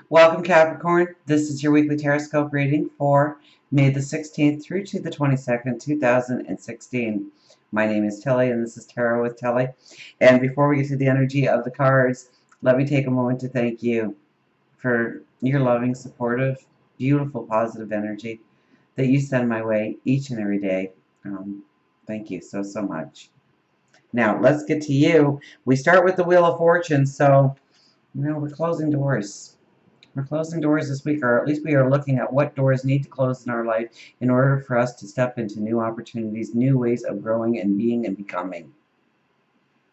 Welcome, Capricorn. This is your weekly Teroscope reading for May the 16th through to the 22nd, 2016. My name is Tilly, and this is Tarot with Tilly. And before we get to the energy of the cards, let me take a moment to thank you for your loving, supportive, beautiful, positive energy that you send my way each and every day. Thank you so, so much. Now, let's get to you. We start with the Wheel of Fortune, so, we're closing doors. We're closing doors this week, or at least we are looking at what doors need to close in our life in order for us to step into new opportunities, new ways of growing and being and becoming,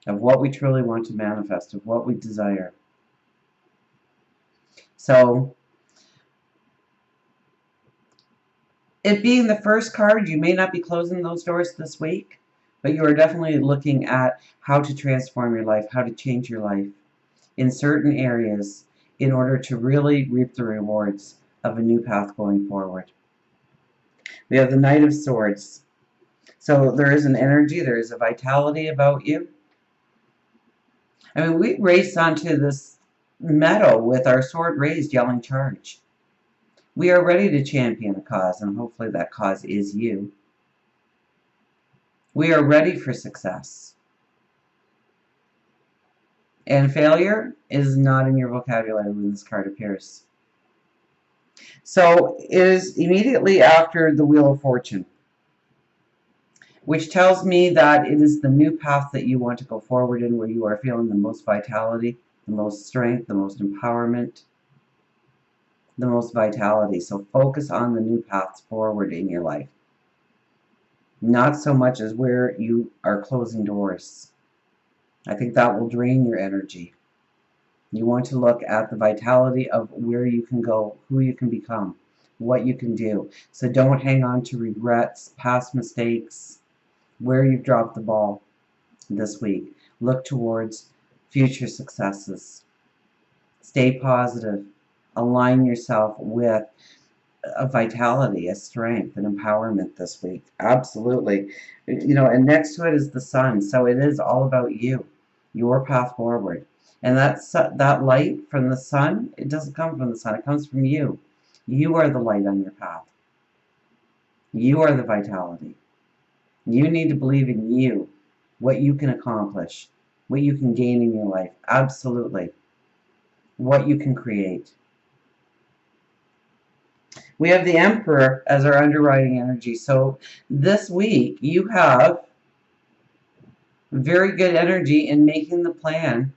of what we truly want to manifest, of what we desire. So, it being the first card, you may not be closing those doors this week, but you are definitely looking at how to transform your life, how to change your life in certain areas in order to really reap the rewards of a new path going forward. We have the Knight of Swords. So there is an energy, there is a vitality about you. I mean, we race onto this meadow with our sword raised, yelling charge. We are ready to champion a cause, and hopefully that cause is you. We are ready for success. And failure is not in your vocabulary when this card appears. So it is immediately after the Wheel of Fortune, which tells me that it is the new path that you want to go forward in, where you are feeling the most vitality, the most strength, the most empowerment, the most vitality. So focus on the new paths forward in your life. Not so much as where you are closing doors. I think that will drain your energy. You want to look at the vitality of where you can go, who you can become, what you can do. So don't hang on to regrets, past mistakes, where you've dropped the ball this week. Look towards future successes. Stay positive. Align yourself with a vitality, a strength, an empowerment this week. Absolutely. And next to it is the sun. So it is all about you, your path forward. And that light from the sun, it doesn't come from the sun. It comes from you. You are the light on your path. You are the vitality. You need to believe in you, what you can accomplish, what you can gain in your life. Absolutely. What you can create. We have the Emperor as our underwriting energy. So this week you have very good energy in making the plan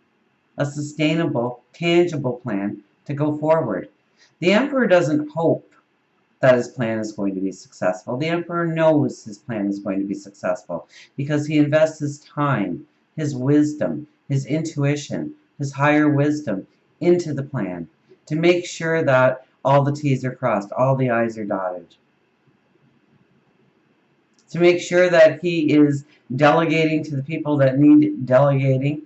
a sustainable, tangible plan to go forward. The Emperor doesn't hope that his plan is going to be successful. The Emperor knows his plan is going to be successful because he invests his time, his wisdom, his intuition, his higher wisdom into the plan to make sure that all the T's are crossed, all the I's are dotted. To make sure that he is delegating to the people that need delegating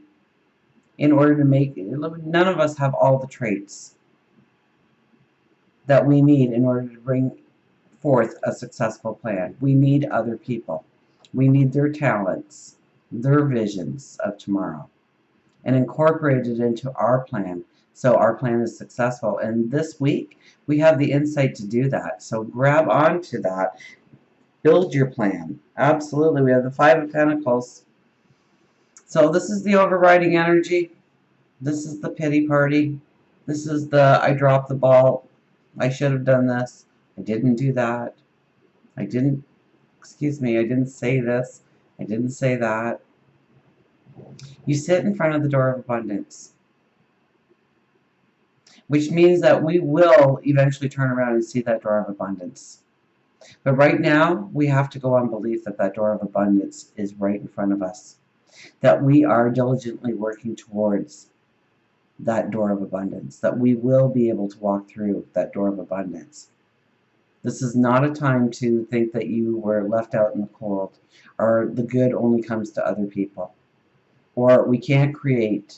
in order to make, none of us have all the traits that we need in order to bring forth a successful plan. We need other people. We need their talents, their visions of tomorrow, and incorporate it into our plan so our plan is successful. And this week, we have the insight to do that. So grab onto that. Build your plan. Absolutely. We have the Five of Pentacles. So this is the overriding energy. This is the pity party. This is the I dropped the ball. I should have done this. I didn't do that. I didn't say this. I didn't say that. You sit in front of the door of abundance, which means that we will eventually turn around and see that door of abundance. But right now, we have to go on belief that that door of abundance is right in front of us, that we are diligently working towards that door of abundance, that we will be able to walk through that door of abundance. This is not a time to think that you were left out in the cold, or the good only comes to other people, or we can't create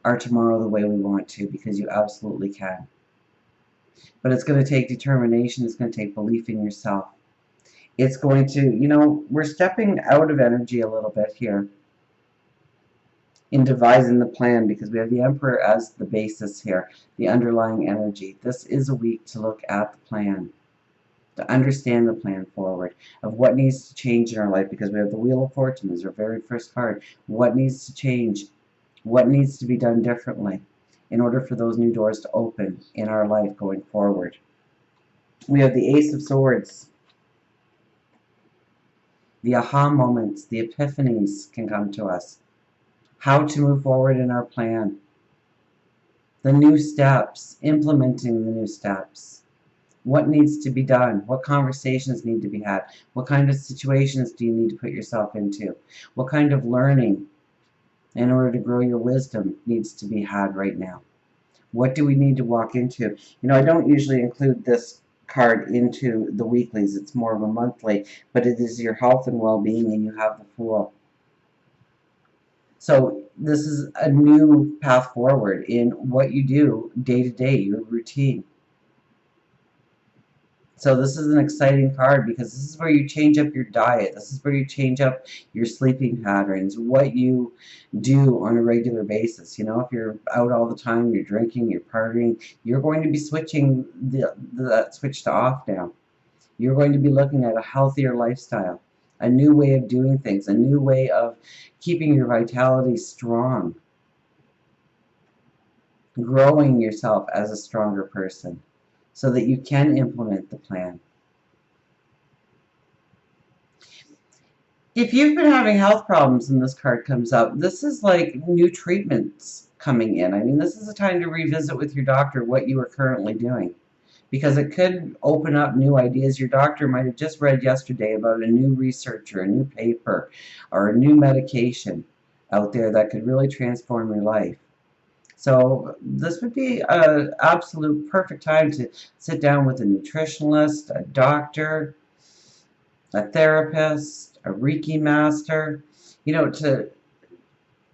our tomorrow the way we want to, because you absolutely can. But it's going to take determination. It's going to take belief in yourself. It's going to, we're stepping out of energy a little bit here. in devising the plan, because we have the Emperor as the basis here, the underlying energy. This is a week to look at the plan, to understand the plan forward of what needs to change in our life, because we have the Wheel of Fortune as our very first card. What needs to change? What needs to be done differently in order for those new doors to open in our life going forward? We have the Ace of Swords. The aha moments, the epiphanies can come to us. How to move forward in our plan. The new steps, implementing the new steps. What needs to be done? What conversations need to be had? What kind of situations do you need to put yourself into? What kind of learning in order to grow your wisdom needs to be had right now? What do we need to walk into? I don't usually include this card into the weeklies. It's more of a monthly, but it is your health and well-being, and you have the Fool. So this is a new path forward in what you do day to day, your routine. So this is an exciting card, because this is where you change up your diet. This is where you change up your sleeping patterns, what you do on a regular basis. If you're out all the time, you're drinking, you're partying, you're going to be switching that switch to off now. You're going to be looking at a healthier lifestyle, a new way of doing things, a new way of keeping your vitality strong, growing yourself as a stronger person, so that you can implement the plan. If you've been having health problems and this card comes up, this is like new treatments coming in. I mean, this is a time to revisit with your doctor what you are currently doing, because it could open up new ideas. Your doctor might have just read yesterday about a new research or a new paper or a new medication out there that could really transform your life. So this would be an absolute perfect time to sit down with a nutritionalist, a doctor, a therapist, a Reiki master, to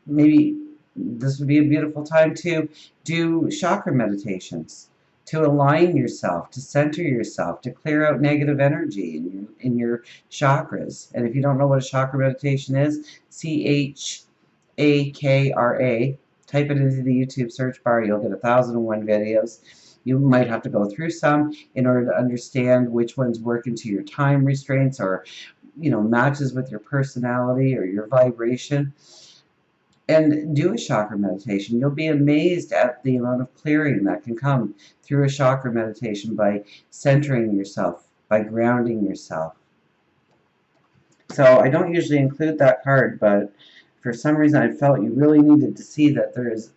maybe this would be a beautiful time to do chakra meditations, to align yourself, to center yourself, to clear out negative energy in your chakras. And if you don't know what a chakra meditation is, CHAKRA. Type it into the YouTube search bar. You'll get 1,001 videos. You might have to go through some in order to understand which ones work into your time restraints, or matches with your personality or your vibration. And do a chakra meditation. You'll be amazed at the amount of clearing that can come through a chakra meditation by centering yourself, by grounding yourself. So I don't usually include that card, but for some reason I felt you really needed to see that there is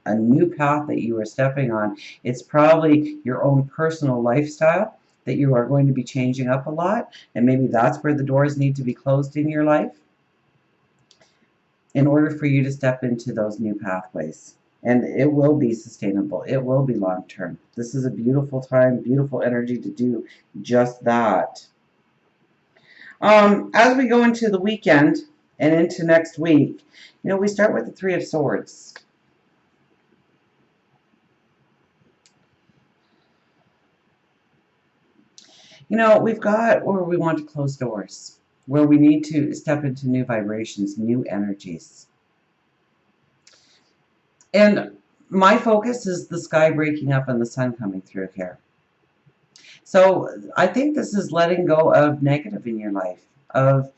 a new path that you are stepping on. It's probably your own personal lifestyle that you are going to be changing up a lot, and maybe that's where the doors need to be closed in your life in order for you to step into those new pathways. And it will be sustainable. It will be long term. This is a beautiful time, beautiful energy to do just that. As we go into the weekend and into next week, we start with the Three of Swords. We've got where we want to close doors, where we need to step into new vibrations, new energies. And my focus is the sky breaking up and the sun coming through here. So I think this is letting go of negative in your life, of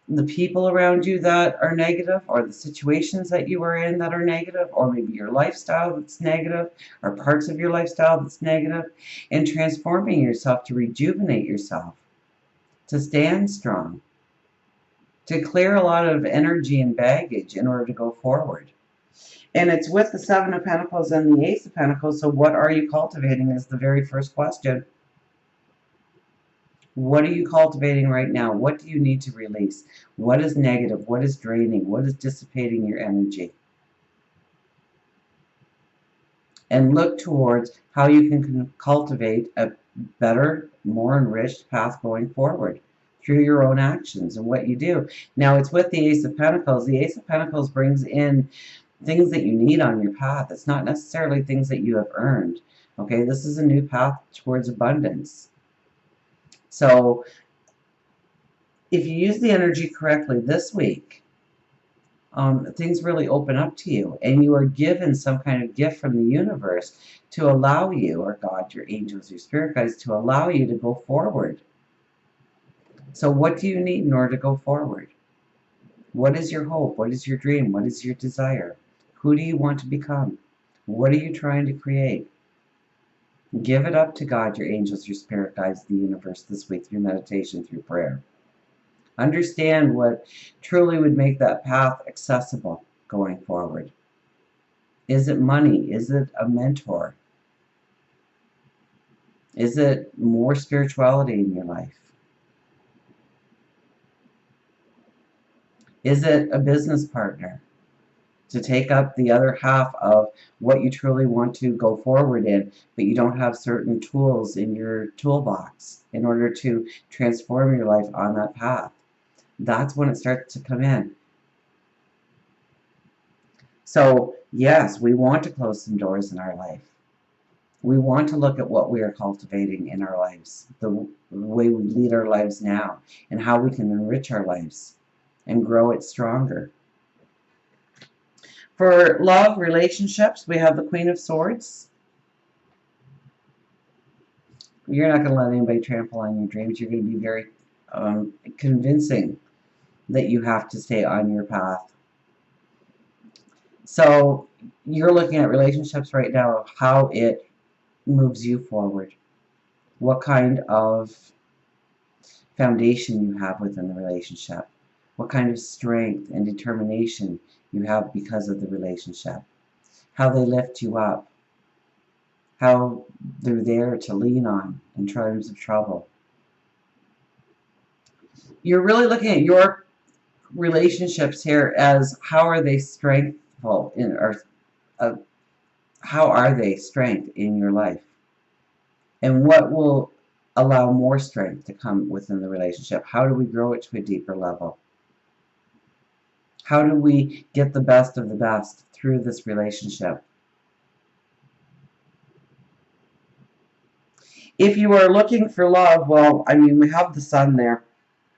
the people around you that are negative, or the situations that you are in that are negative, or maybe your lifestyle that's negative, or parts of your lifestyle that's negative, and transforming yourself to rejuvenate yourself, to stand strong, to clear a lot of energy and baggage in order to go forward. And it's with the Seven of Pentacles and the Ace of Pentacles, so what are you cultivating is the very first question. What are you cultivating right now? What do you need to release? What is negative? What is draining? What is dissipating your energy? And look towards how you can cultivate a better, more enriched path going forward through your own actions and what you do. Now, it's with the Ace of Pentacles. The Ace of Pentacles brings in things that you need on your path. It's not necessarily things that you have earned. Okay, this is a new path towards abundance. So if you use the energy correctly this week, things really open up to you, and you are given some kind of gift from the universe to allow you, or God, your angels, your spirit guides, to allow you to go forward. So what do you need in order to go forward? What is your hope? What is your dream? What is your desire? Who do you want to become? What are you trying to create? Give it up to God, your angels, your spirit guides, the universe this week through meditation, through prayer. Understand what truly would make that path accessible going forward. Is it money? Is it a mentor? Is it more spirituality in your life? Is it a business partner to take up the other half of what you truly want to go forward in, but you don't have certain tools in your toolbox in order to transform your life on that path? That's when it starts to come in. So, yes, we want to close some doors in our life. We want to look at what we are cultivating in our lives, the way we lead our lives now, and how we can enrich our lives and grow it stronger. For love, relationships, we have the Queen of Swords. You're not going to let anybody trample on your dreams. You're going to be very convincing that you have to stay on your path. So you're looking at relationships right now, of how it moves you forward. What kind of foundation you have within the relationship. What kind of strength and determination you have because of the relationship. How they lift you up. How they're there to lean on in times of trouble. You're really looking at your relationships here as how are they strengthful in, or how are they strength in your life? And what will allow more strength to come within the relationship? How do we grow it to a deeper level? How do we get the best of the best through this relationship? If you are looking for love, well, I mean, we have the sun there.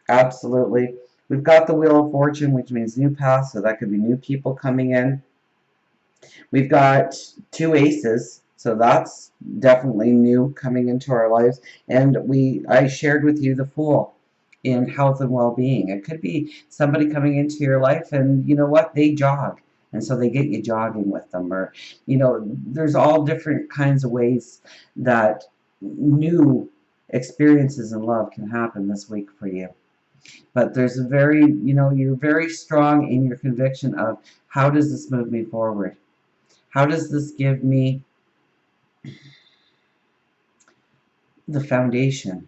Absolutely. We've got the Wheel of Fortune, which means new paths, so that could be new people coming in. We've got two aces, so that's definitely new coming into our lives. And I shared with you the Fool in health and well-being. It could be somebody coming into your life, and you know what? They jog, and so they get you jogging with them. Or, you know, there's all different kinds of ways that new experiences in love can happen this week for you. But there's a very, you know, you're very strong in your conviction of, how does this move me forward? How does this give me the foundation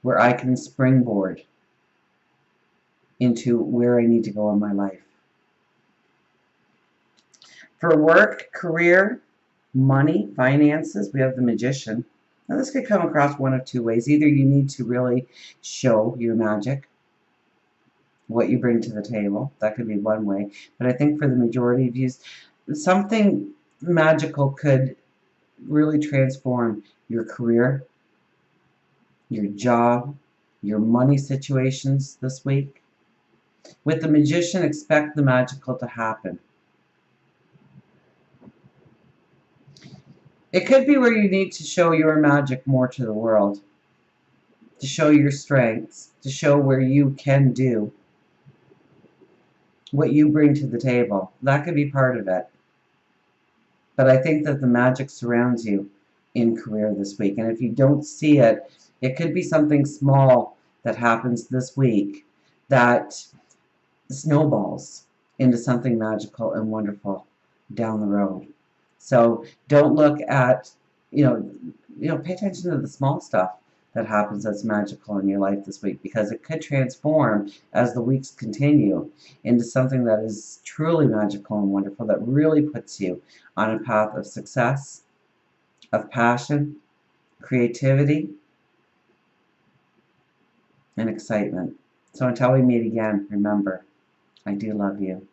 where I can springboard into where I need to go in my life? For work, career, money, finances, we have the Magician. Now this could come across one of two ways. Either you need to really show your magic, what you bring to the table. That could be one way. But I think for the majority of you, something magical could really transform your career, your job, your money situations this week. With the Magician, expect the magical to happen. It could be where you need to show your magic more to the world, to show your strengths, to show where you can do, what you bring to the table. That could be part of it. But I think that the magic surrounds you in career this week. And if you don't see it, it could be something small that happens this week that snowballs into something magical and wonderful down the road. So don't look at, pay attention to the small stuff that happens that's magical in your life this week, because it could transform as the weeks continue into something that is truly magical and wonderful, that really puts you on a path of success, of passion, creativity, and excitement. So until we meet again, remember, I do love you.